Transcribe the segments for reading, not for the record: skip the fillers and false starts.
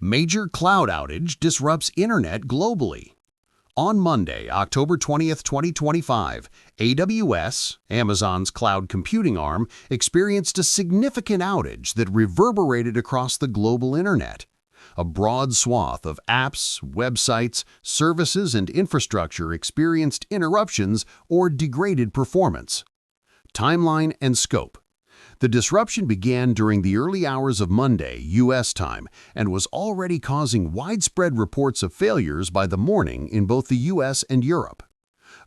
Major cloud outage disrupts internet globally. On Monday, October 20th, 2025, AWS, Amazon's cloud computing arm, experienced a significant outage that reverberated across the global internet. A broad swath of apps, websites, services, and infrastructure experienced interruptions or degraded performance. Timeline and scope. The disruption began during the early hours of Monday, U.S. time, and was already causing widespread reports of failures by the morning in both the U.S. and Europe.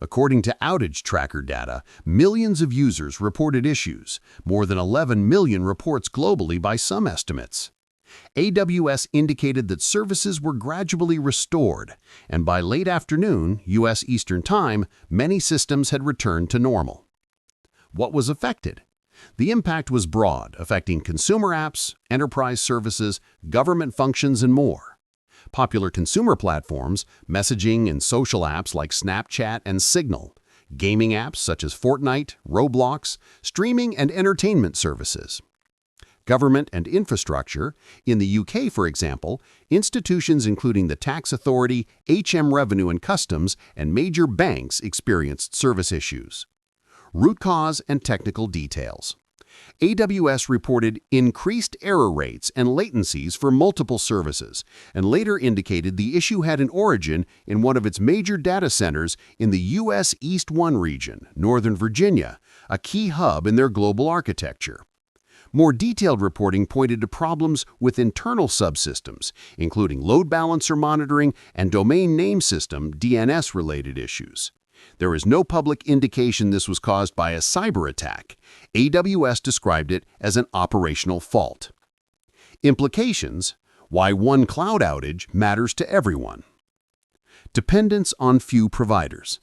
According to Outage tracker data, millions of users reported issues, more than 11 million reports globally by some estimates. AWS indicated that services were gradually restored, and by late afternoon, U.S. Eastern Time, many systems had returned to normal. What was affected? The impact was broad, affecting consumer apps, enterprise services, government functions, and more. Popular consumer platforms, messaging and social apps like Snapchat and Signal, gaming apps such as Fortnite, Roblox, streaming and entertainment services. Government and infrastructure. In the UK, for example, institutions including the Tax Authority, Revenue and Customs, and major banks experienced service issues. Root cause and technical details. AWS reported increased error rates and latencies for multiple services, and later indicated the issue had an origin in one of its major data centers in the U.S. East 1 region, Northern Virginia, a key hub in their global architecture. More detailed reporting pointed to problems with internal subsystems, including load balancer monitoring and domain name system DNS-related issues. There is no public indication this was caused by a cyber attack. AWS described it as an operational fault. Implications: why one cloud outage matters to everyone. Dependence on few providers.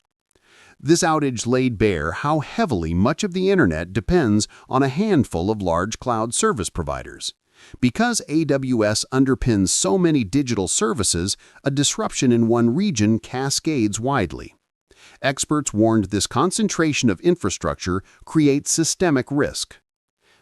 This outage laid bare how heavily much of the internet depends on a handful of large cloud service providers. Because AWS underpins so many digital services, a disruption in one region cascades widely. Experts warned this concentration of infrastructure creates systemic risk.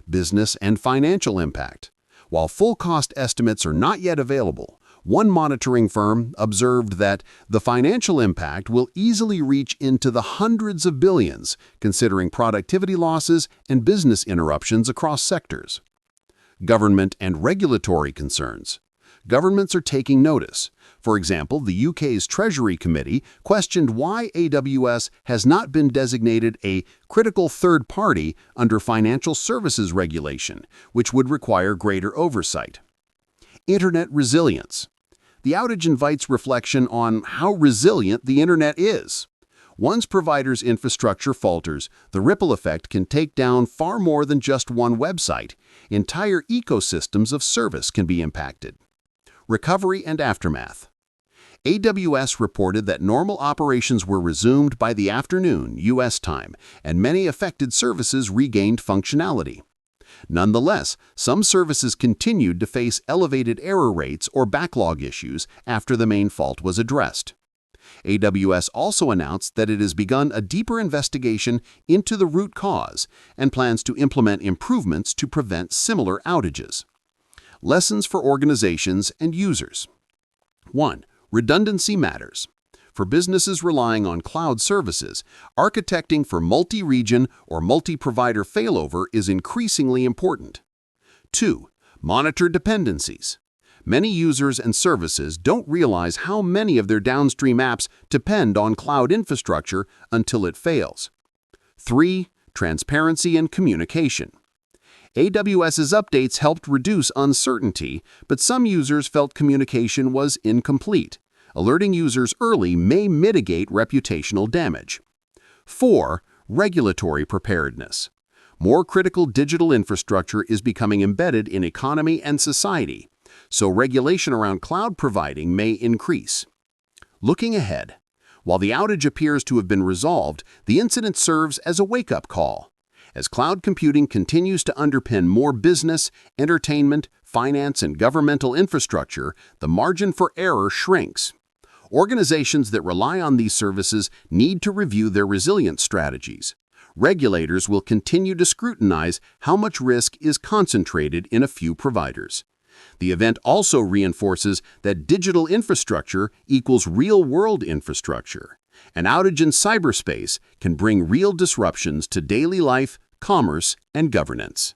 Business and financial impact. While full cost estimates are not yet available, one monitoring firm observed that the financial impact will easily reach into the hundreds of billions, considering productivity losses and business interruptions across sectors. Government and regulatory concerns. Governments are taking notice. For example, the UK's Treasury Committee questioned why AWS has not been designated a critical third party under financial services regulation, which would require greater oversight. Internet resilience. The outage invites reflection on how resilient the internet is. Once provider's infrastructure falters, the ripple effect can take down far more than just one website. Entire ecosystems of service can be impacted. Recovery and aftermath. AWS reported that normal operations were resumed by the afternoon, U.S. time, and many affected services regained functionality. Nonetheless, some services continued to face elevated error rates or backlog issues after the main fault was addressed. AWS also announced that it has begun a deeper investigation into the root cause and plans to implement improvements to prevent similar outages. Lessons for organizations and users. 1. Redundancy matters. For businesses relying on cloud services, architecting for multi-region or multi-provider failover is increasingly important. 2. Monitor dependencies. Many users and services don't realize how many of their downstream apps depend on cloud infrastructure until it fails. 3. Transparency and communication. AWS's updates helped reduce uncertainty, but some users felt communication was incomplete. Alerting users early may mitigate reputational damage. 4. Regulatory preparedness. More critical digital infrastructure is becoming embedded in economy and society, so regulation around cloud providing may increase. Looking ahead. While the outage appears to have been resolved, the incident serves as a wake-up call. As cloud computing continues to underpin more business, entertainment, finance, and governmental infrastructure, the margin for error shrinks. Organizations that rely on these services need to review their resilience strategies. Regulators will continue to scrutinize how much risk is concentrated in a few providers. The event also reinforces that digital infrastructure equals real-world infrastructure. An outage in cyberspace can bring real disruptions to daily life, commerce, and governance.